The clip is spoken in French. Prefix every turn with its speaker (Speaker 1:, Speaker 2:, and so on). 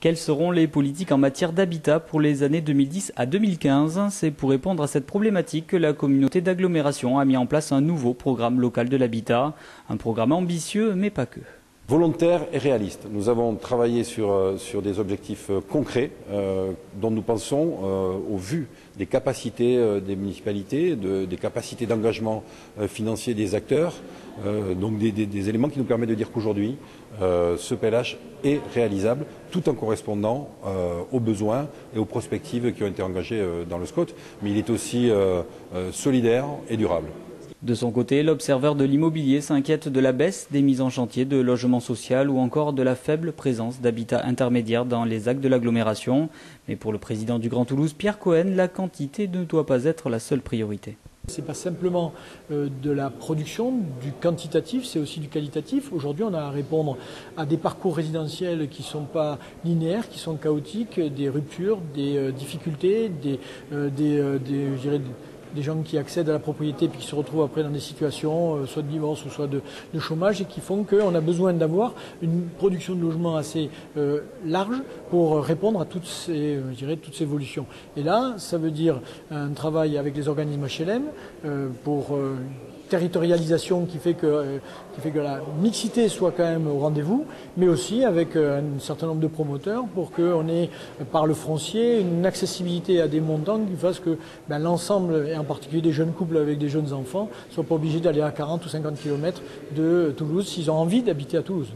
Speaker 1: Quelles seront les politiques en matière d'habitat pour les années 2010 à 2015? C'est pour répondre à cette problématique que la communauté d'agglomération a mis en place un nouveau programme local de l'habitat. Un programme ambitieux, mais pas que.
Speaker 2: Volontaire et réaliste. Nous avons travaillé sur des objectifs concrets dont nous pensons, au vu des capacités des municipalités, des capacités d'engagement financier des acteurs, donc des éléments qui nous permettent de dire qu'aujourd'hui, ce PLH est réalisable tout en correspondant aux besoins et aux perspectives qui ont été engagées dans le SCOT, mais il est aussi solidaire et durable.
Speaker 1: De son côté, l'observeur de l'immobilier s'inquiète de la baisse des mises en chantier de logements sociaux ou encore de la faible présence d'habitats intermédiaires dans les actes de l'agglomération. Mais pour le président du Grand Toulouse, Pierre Cohen, la quantité ne doit pas être la seule priorité.
Speaker 3: Ce n'est pas simplement de la production, du quantitatif, c'est aussi du qualitatif. Aujourd'hui, on a à répondre à des parcours résidentiels qui ne sont pas linéaires, qui sont chaotiques, des ruptures, des difficultés, je dirais, des gens qui accèdent à la propriété puis qui se retrouvent après dans des situations soit de divorce ou soit de chômage et qui font qu'on a besoin d'avoir une production de logements assez large pour répondre à toutes ces évolutions. Et là, ça veut dire un travail avec les organismes HLM pour territorialisation qui fait que la mixité soit quand même au rendez-vous, mais aussi avec un certain nombre de promoteurs pour qu'on ait, par le foncier, une accessibilité à des montants qui fassent que l'ensemble, et en particulier des jeunes couples avec des jeunes enfants, ne soient pas obligés d'aller à 40 ou 50 km de Toulouse s'ils ont envie d'habiter à Toulouse.